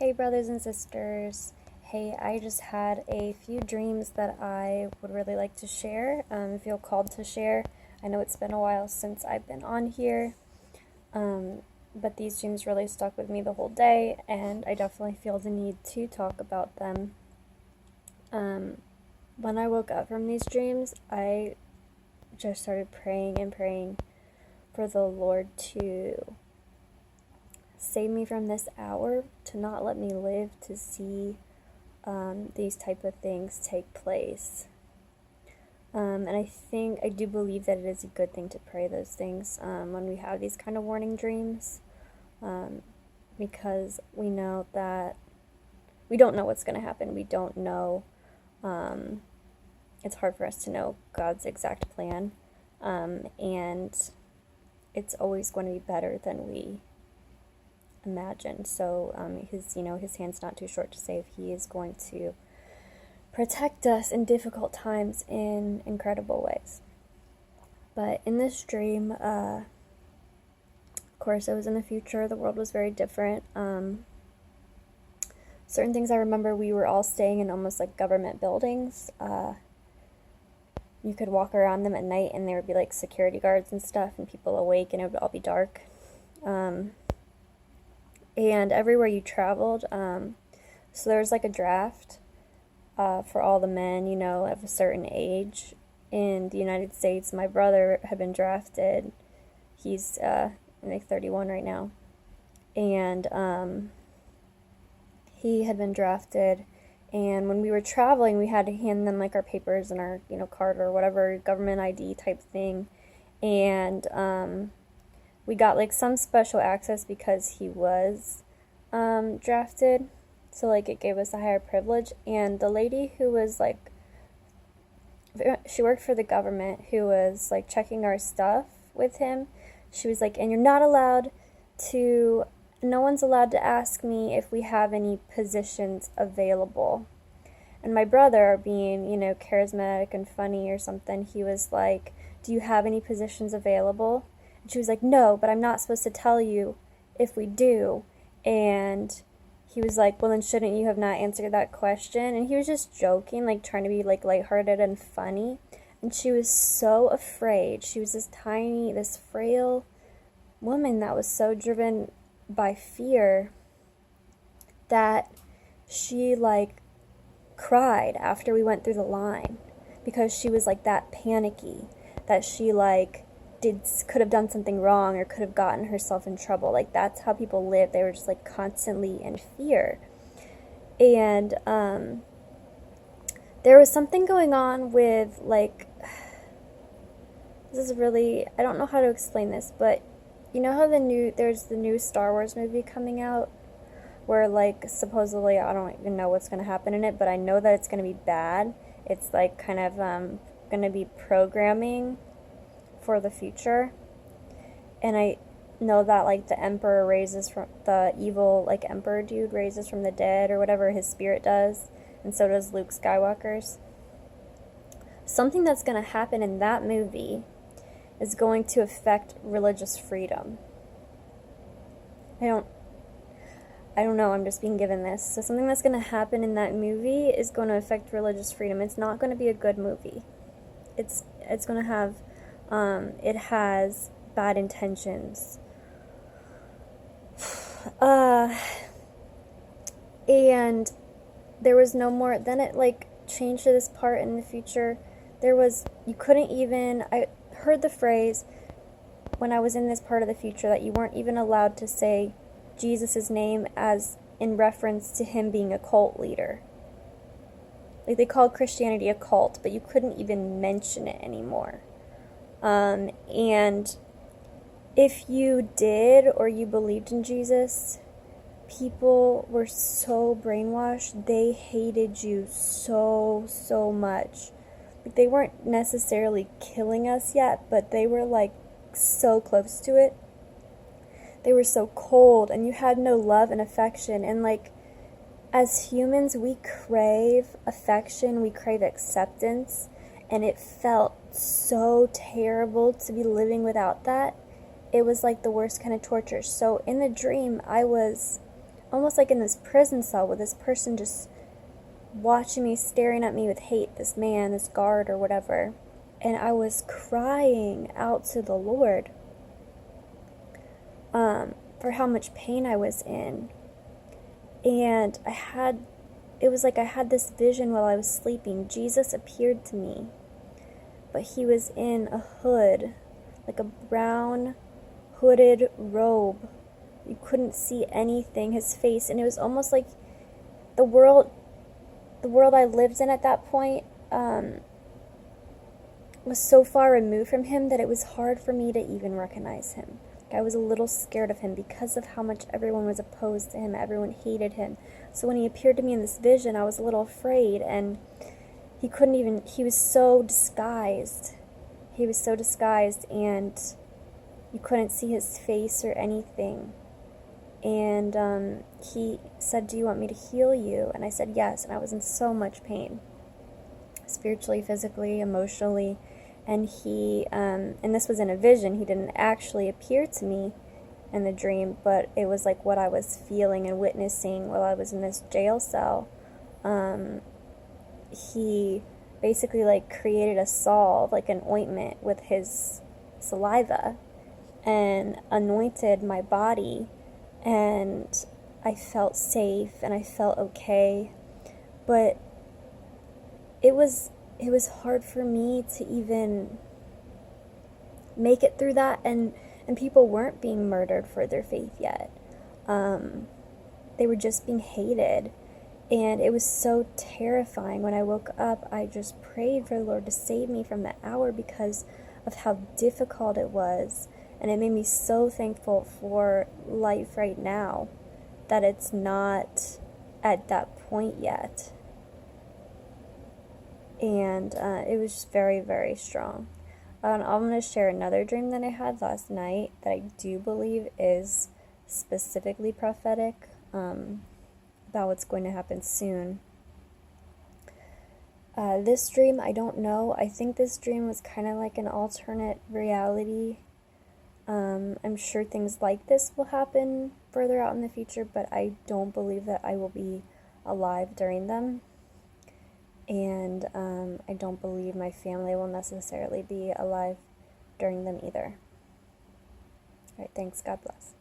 Hey, brothers and sisters. Hey, I just had a few dreams that I would really like to share, feel called to share. I know it's been a while since I've been on here, but these dreams really stuck with me the whole day, and I definitely feel the need to talk about them. When I woke up from these dreams, I just started praying and praying for the Lord to save me from this hour, to not let me live to see these type of things take place. And I do believe that it is a good thing to pray those things when we have these kind of warning dreams, because we know that we don't know what's going to happen. We don't know. It's hard for us to know God's exact plan, and it's always going to be better than we imagined. So his hand's not too short to save. He is going to protect us in difficult times in incredible ways. But in this dream, of course, it was in the future. The world was very different. Certain things I remember, we were all staying in almost like government buildings. You could walk around them at night and there would be like security guards and stuff and people awake and it would all be dark. And everywhere you traveled, so there was like a draft for all the men, of a certain age in the United States. My brother had been drafted. He's like 31 right now. And he had been drafted. And when we were traveling, we had to hand them like our papers and our, card or whatever, government ID type thing. And we got like some special access because he was drafted, so like it gave us a higher privilege. And the lady who was like, she worked for the government, who was like checking our stuff with him, she was like, and no one's allowed to ask me if we have any positions available. And my brother, being, charismatic and funny or something, he was like, do you have any positions available? And she was like, no, but I'm not supposed to tell you if we do. And he was like, well, then shouldn't you have not answered that question? And he was just joking, like trying to be like lighthearted and funny. And she was so afraid. She was this frail woman that was so driven by fear that she like cried after we went through the line, because she was like that panicky that she like could have done something wrong or could have gotten herself in trouble. Like that's how people live. They were just like constantly in fear. And there was something going on with like, this is really, I don't know how to explain this, but you know how there's the new Star Wars movie coming out where like supposedly, I don't even know what's going to happen in it, but I know that it's going to be bad. It's like kind of going to be programming for the future. And I know that like the evil like emperor dude raises from the dead or whatever his spirit does, and so does Luke Skywalker's. Something that's going to happen in that movie is going to affect religious freedom. I don't know, I'm just being given this. So something that's going to happen in that movie is going to affect religious freedom. It's not going to be a good movie. It's going to have, it has bad intentions. And there was no more, then it like changed to this part in the future. I heard the phrase when I was in this part of the future that you weren't even allowed to say Jesus' name as in reference to him being a cult leader. Like they called Christianity a cult, but you couldn't even mention it anymore. And if you did or you believed in Jesus, people were so brainwashed. They hated you so much. Like they weren't necessarily killing us yet, but they were like so close to it. They were so cold, and you had no love and affection. And like, as humans, we crave affection, we crave acceptance, and it felt so terrible to be living without that. It was like the worst kind of torture. So in the dream, I was almost like in this prison cell with this person just watching me, staring at me with hate, this man, this guard or whatever. And I was crying out to the Lord for how much pain I was in. And it was like I had this vision while I was sleeping. Jesus appeared to me, but he was in a hood, like a brown hooded robe. You couldn't see anything, his face, and it was almost like the world I lived in at that point was so far removed from him that it was hard for me to even recognize him. I was a little scared of him because of how much everyone was opposed to him. Everyone hated him. So when he appeared to me in this vision, I was a little afraid, and he was so disguised. He was so disguised, and you couldn't see his face or anything. And he said, "Do you want me to heal you?" And I said, "Yes." And I was in so much pain, spiritually, physically, emotionally. And and this was in a vision. He didn't actually appear to me in the dream, but it was like what I was feeling and witnessing while I was in this jail cell. He basically like created a salve, like an ointment with his saliva, and anointed my body, and I felt safe and I felt okay. But it was hard for me to even make it through that, and people weren't being murdered for their faith yet. They were just being hated, and it was so terrifying. When I woke up, I just prayed for the Lord to save me from that hour because of how difficult it was, and it made me so thankful for life right now, that it's not at that point yet. And it was just very, very strong. I'm going to share another dream that I had last night that I do believe is specifically prophetic about what's going to happen soon. This dream, I don't know. I think this dream was kind of like an alternate reality. I'm sure things like this will happen further out in the future, but I don't believe that I will be alive during them. And I don't believe my family will necessarily be alive during them either. All right, thanks. God bless.